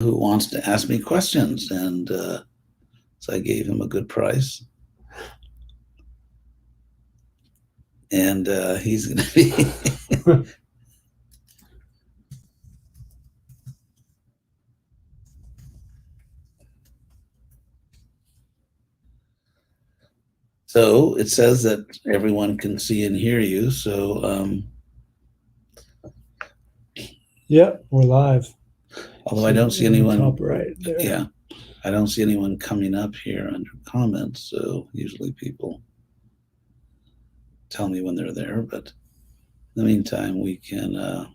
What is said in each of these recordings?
who wants to ask me questions, and so I gave him a good price, and he's going to be. So it says that everyone can see and hear you. So, Yep, we're live. although I don't see anyone. Top right there. Yeah, I don't see anyone coming up here under comments. So usually people tell me when they're there, but in the meantime, we can.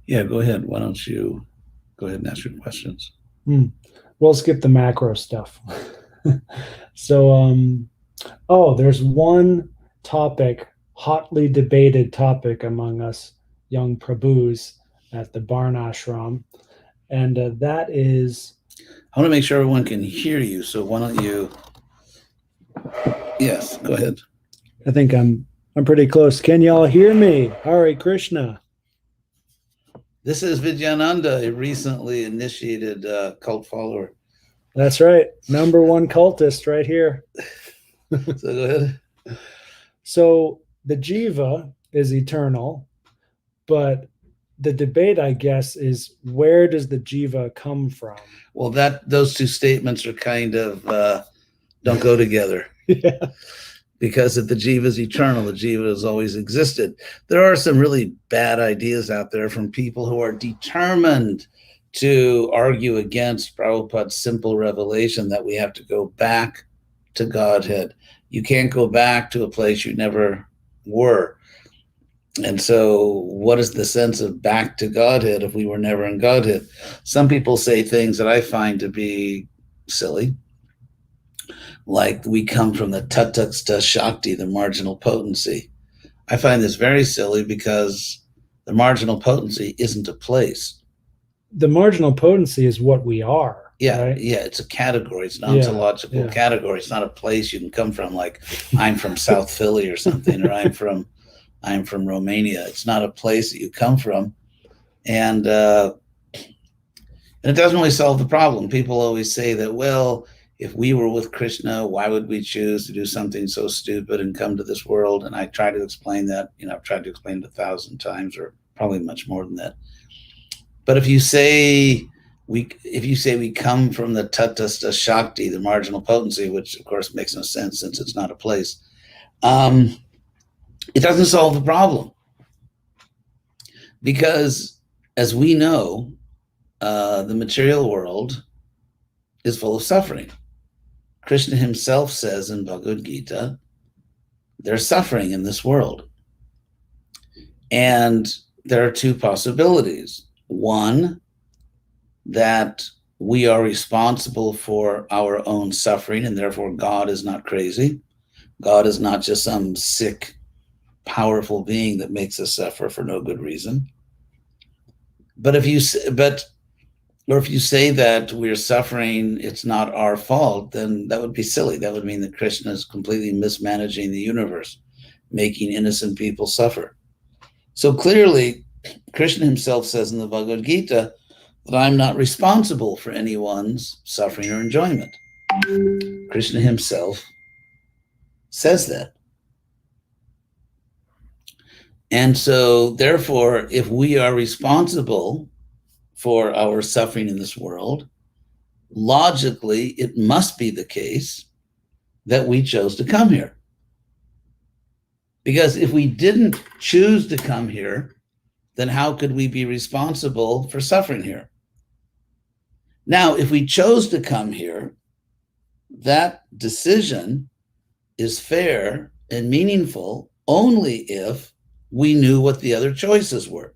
Yeah, go ahead. Why don't you go ahead and ask your questions? We'll skip the macro stuff. So, there's one topic, hotly debated topic among us young Prabhus at the Barn Ashram, and that is. I want to make sure everyone can hear you. So why don't you? Yes, go ahead. I think I'm pretty close. Can y'all hear me? Hare Krishna. This is Vidyananda, a recently initiated cult follower. That's right. Number one cultist right here. So go ahead. So the jiva is eternal, but the debate, I guess, is where does the jiva come from? Well, those two statements are kind of don't go together. Yeah. Because if the jiva is eternal, the jiva has always existed. There are some really bad ideas out there from people who are determined to argue against Prabhupada's simple revelation that we have to go back to Godhead. You can't go back to a place you never were. And so what is the sense of back to Godhead if we were never in Godhead? Some people say things that I find to be silly, like we come from the Tatastha Shakti, the marginal potency. I find this very silly because the marginal potency isn't a place. The marginal potency is what we are. Yeah, right? Yeah, it's a category. It's an ontological category. It's not a place you can come from, like I'm from South Philly or something, or I'm from Romania. It's not a place that you come from. And it doesn't really solve the problem. People always say that, well, if we were with Krishna, why would we choose to do something so stupid and come to this world? And I try to explain that, I've tried to explain it 1,000 times, or probably much more than that. But if you say we come from the Tatastha Shakti, the marginal potency, which of course makes no sense since it's not a place, it doesn't solve the problem. Because as we know, the material world is full of suffering. Krishna himself says in Bhagavad Gita, there's suffering in this world. And there are two possibilities. One, that we are responsible for our own suffering, and therefore God is not crazy. God is not just some sick, powerful being that makes us suffer for no good reason. But if you say that we're suffering, it's not our fault, then that would be silly. That would mean that Krishna is completely mismanaging the universe, making innocent people suffer. So clearly, Krishna himself says in the Bhagavad Gita that I'm not responsible for anyone's suffering or enjoyment. Krishna himself says that. And so, therefore, if we are responsible for our suffering in this world, logically, it must be the case that we chose to come here. Because if we didn't choose to come here, then how could we be responsible for suffering here? Now, if we chose to come here, that decision is fair and meaningful only if we knew what the other choices were.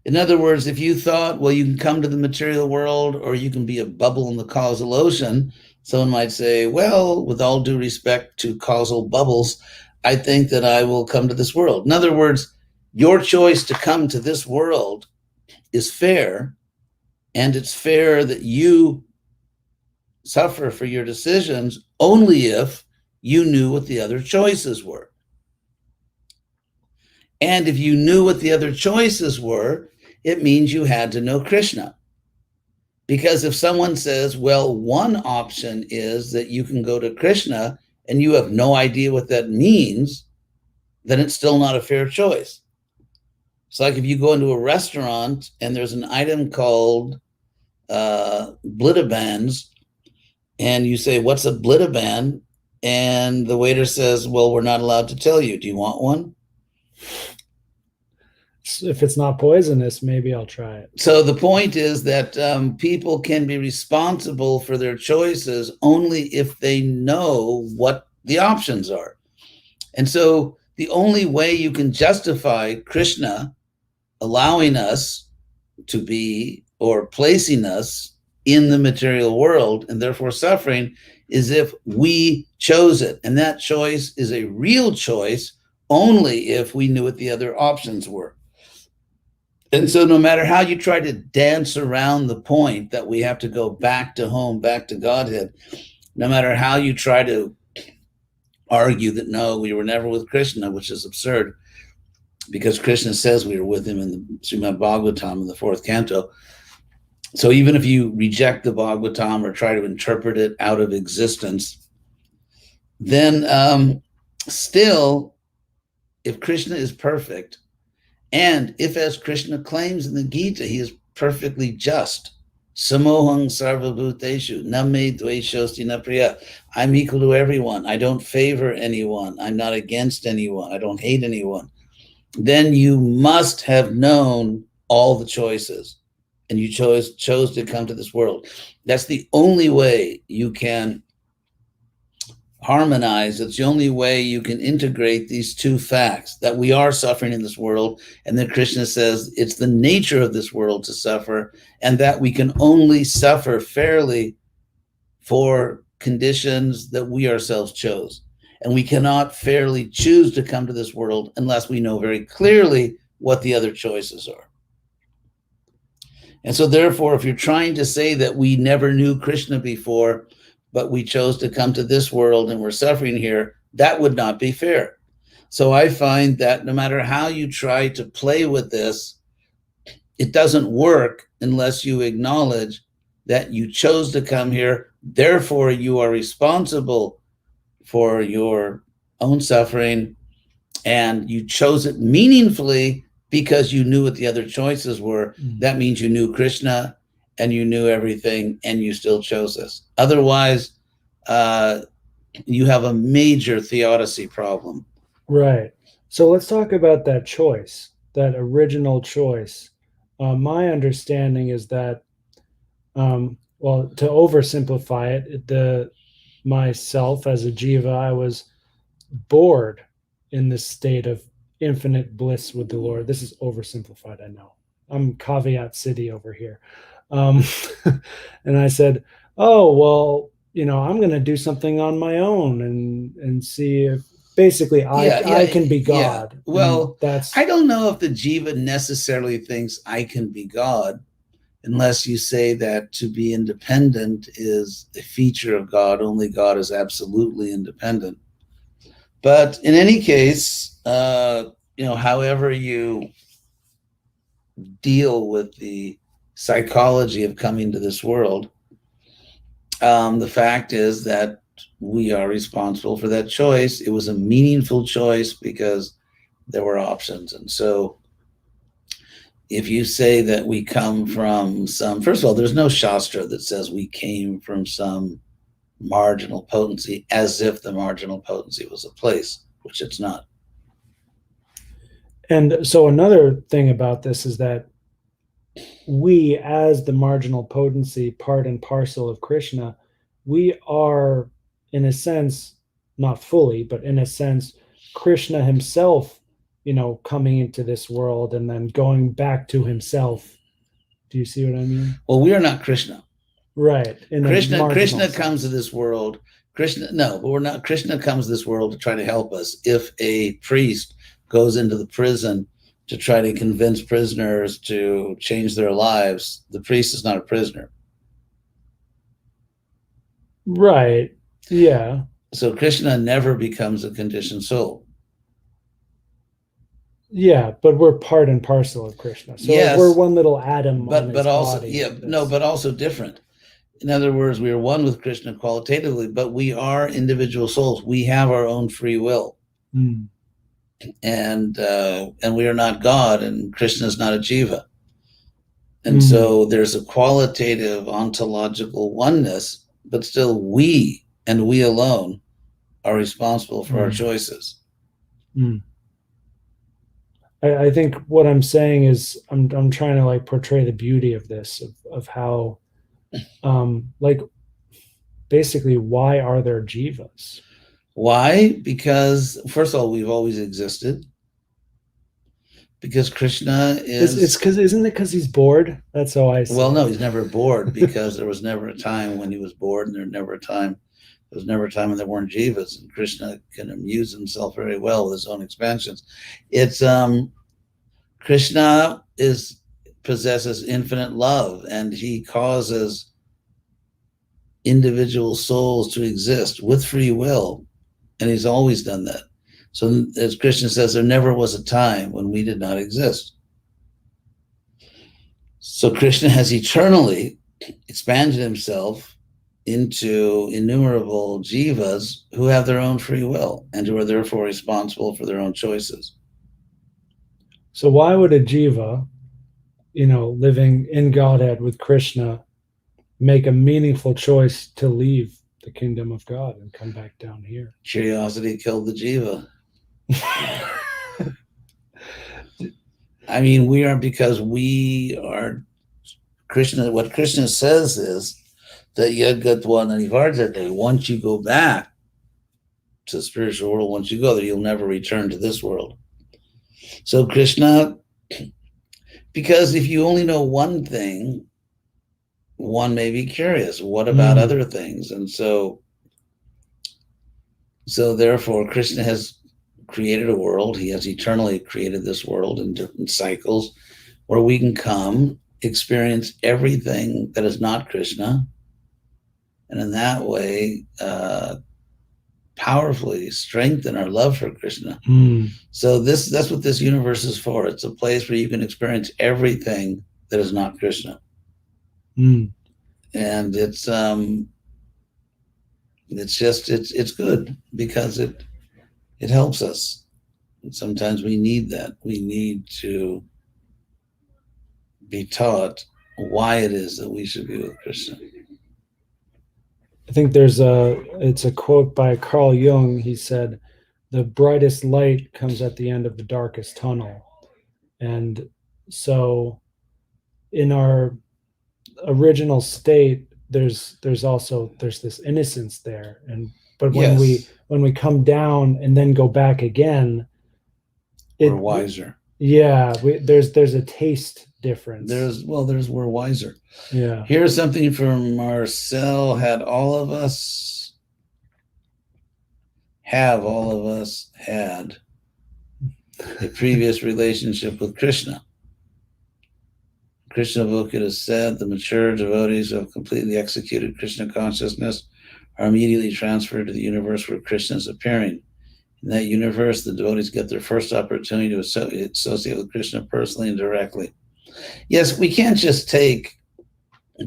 In other words, if you thought, well, you can come to the material world or you can be a bubble in the causal ocean, someone might say, well, with all due respect to causal bubbles, I think that I will come to this world. In other words, your choice to come to this world is fair, and it's fair that you suffer for your decisions only if you knew what the other choices were. And if you knew what the other choices were, it means you had to know Krishna. Because if someone says, well, one option is that you can go to Krishna and you have no idea what that means, then it's still not a fair choice. It's like if you go into a restaurant and there's an item called Blitterbands, and you say, what's a Blitterban? And the waiter says, well, we're not allowed to tell you. Do you want one? If it's not poisonous, maybe I'll try it. So the point is that people can be responsible for their choices only if they know what the options are. And so the only way you can justify Krishna allowing us to be or placing us in the material world and therefore suffering is if we chose it. And that choice is a real choice only if we knew what the other options were. And so no matter how you try to dance around the point that we have to go back to home, back to Godhead, no matter how you try to argue that no, we were never with Krishna, which is absurd, because Krishna says we were with him in the Srimad Bhagavatam in the 4th canto. So even if you reject the Bhagavatam or try to interpret it out of existence, then still, if Krishna is perfect, and if, as Krishna claims in the Gita, he is perfectly just, samohang sarvabhuteshu, name dveshosti na priya, I'm equal to everyone, I don't favor anyone, I'm not against anyone, I don't hate anyone, then you must have known all the choices, and you chose to come to this world. That's the only way you can harmonize. It's the only way you can integrate these two facts, that we are suffering in this world, and that Krishna says it's the nature of this world to suffer, and that we can only suffer fairly for conditions that we ourselves chose. And we cannot fairly choose to come to this world unless we know very clearly what the other choices are. And so therefore, if you're trying to say that we never knew Krishna before, but we chose to come to this world and we're suffering here, that would not be fair. So I find that no matter how you try to play with this, it doesn't work unless you acknowledge that you chose to come here, therefore you are responsible for your own suffering, and you chose it meaningfully because you knew what the other choices were. That means you knew Krishna and you knew everything, and you still chose this. Otherwise, you have a major theodicy problem. Right. So let's talk about that choice, that original choice. My understanding is that, well, to oversimplify it, myself as a jiva, I was bored in this state of infinite bliss with the Lord. This is oversimplified, I know. I'm caveat city over here. Um, and I said, oh, well, I'm going to do something on my own and see if basically I can be God. Yeah. Well, I don't know if the jiva necessarily thinks I can be God, unless you say that to be independent is a feature of God. Only God is absolutely independent. But in any case, however you deal with the psychology of coming to this world, the fact is that we are responsible for that choice. It was a meaningful choice because there were options. And so if you say that we come from some, first of all, there's no Shastra that says we came from some marginal potency, as if the marginal potency was a place, which it's not. And so another thing about this is that we, as the marginal potency, part and parcel of Krishna, we are, in a sense, not fully, but in a sense, Krishna himself, coming into this world and then going back to himself. Do you see what I mean? Well, we are not Krishna. Right. Krishna comes to this world. But we're not. Krishna comes to this world to try to help us. If a priest goes into the prison to try to convince prisoners to change their lives, the priest is not a prisoner. Right. Yeah. So Krishna never becomes a conditioned soul. Yeah, but we're part and parcel of Krishna. So like we're Yes, one little atom on but his also, body. yeah, no, but also different. In other words, we are one with Krishna qualitatively, but we are individual souls. We have our own free will, Mm, and we are not God, and Krishna is not a jiva. And mm, so there's a qualitative ontological oneness, but still we and we alone are responsible for our mm, choices. mm. I think what I'm saying is I'm trying to like portray the beauty of this of how like basically why are there jivas? Why? Because, first of all, we've always existed. Because Krishna It's is, because isn't it because he's bored? That's how I see well, no, it. he's never bored, because there was never a time when he was bored, and there was never a time when there weren't jivas, and Krishna can amuse himself very well with his own expansions. It's Krishna is possesses infinite love, and he causes individual souls to exist with free will, and he's always done that. So, as Krishna says, there never was a time when we did not exist. So Krishna has eternally expanded himself into innumerable jivas who have their own free will and who are therefore responsible for their own choices. So why would a jiva, living in Godhead with Krishna, make a meaningful choice to leave the kingdom of God and come back down here? Curiosity killed the jiva. I mean, we are, because we are Krishna. What Krishna says is that Yadgatva Nanivarjate, once you go back to the spiritual world, once you go there, you'll never return to this world. So Krishna, because if you only know one thing, one may be curious, what about Mm, other things? And so therefore Krishna has created a world. He has eternally created this world in different cycles where we can come experience everything that is not Krishna, and in that way powerfully strengthen our love for Krishna. mm, So that's what this universe is for. It's a place where you can experience everything that is not Krishna. mm. And it's good because it helps us. And sometimes we need that. We need to be taught why it is that we should be with Krishna. I think it's a quote by Carl Jung. He said, "The brightest light comes at the end of the darkest tunnel." And so in our original state, there's this innocence there. And but Yes, when we come down and then go back again, we're it wiser. yeah, there's a taste difference. There's we're wiser. Yeah. Here's something from Marcel. Have all of us had a previous relationship with Krishna? Krishna Bhukta has said the mature devotees who have completely executed Krishna consciousness are immediately transferred to the universe where Krishna is appearing. In that universe, the devotees get their first opportunity to associate with Krishna personally and directly. Yes, we can't just take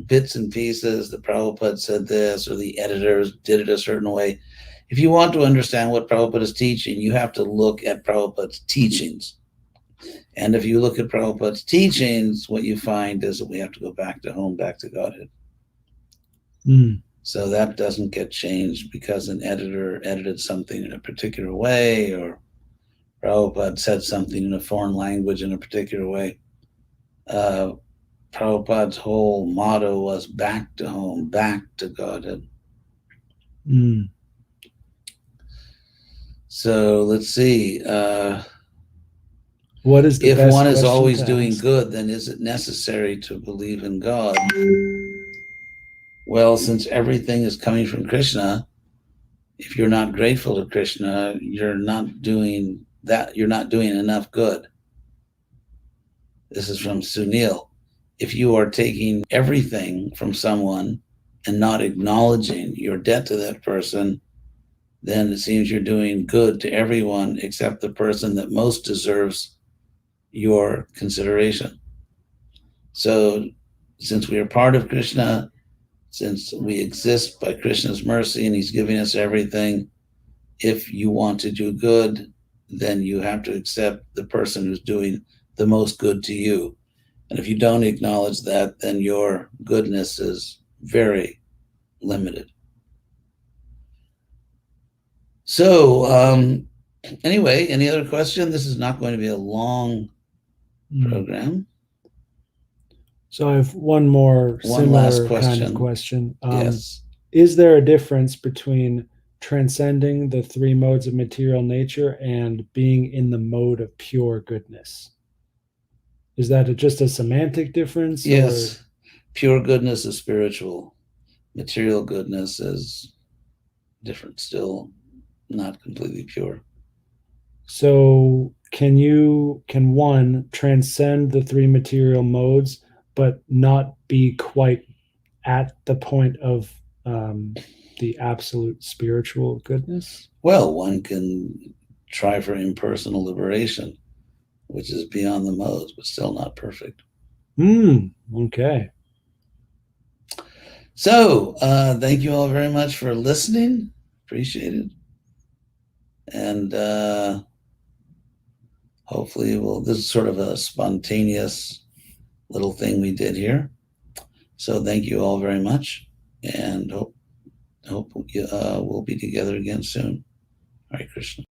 bits and pieces. The Prabhupada said this, or the editors did it a certain way. If you want to understand what Prabhupada is teaching, you have to look at Prabhupada's teachings. And if you look at Prabhupada's teachings, what you find is that we have to go back to home, back to Godhead. Mm. So that doesn't get changed because an editor edited something in a particular way, or Prabhupada said something in a foreign language in a particular way. Prabhupada's whole motto was back to home, back to Godhead. Mm. So let's see. What is the If best one is question always to doing ask? good, then is it necessary to believe in God? Well, since everything is coming from Krishna, if you're not grateful to Krishna, you're not doing that. You're not doing enough good. This is from Sunil. If you are taking everything from someone and not acknowledging your debt to that person, then it seems you're doing good to everyone except the person that most deserves your consideration. So since we are part of Krishna, since we exist by Krishna's mercy and he's giving us everything, if you want to do good, then you have to accept the person who's doing the most good to you. And if you don't acknowledge that, then your goodness is very limited. So, anyway, any other question? This is not going to be a long program. So I have one more One last similar kind of question. question. Yes. Is there a difference between transcending the three modes of material nature and being in the mode of pure goodness? Is that just a semantic difference? Yes. Pure goodness is spiritual. Material goodness is different, still not completely pure. So can one transcend the three material modes but not be quite at the point of the absolute spiritual goodness? Well, one can try for impersonal liberation, which is beyond the modes, but still not perfect. Okay. So, thank you all very much for listening. Appreciate it. And hopefully, this is sort of a spontaneous little thing we did here. So, thank you all very much, and hope we'll be together again soon. Hare Krishna.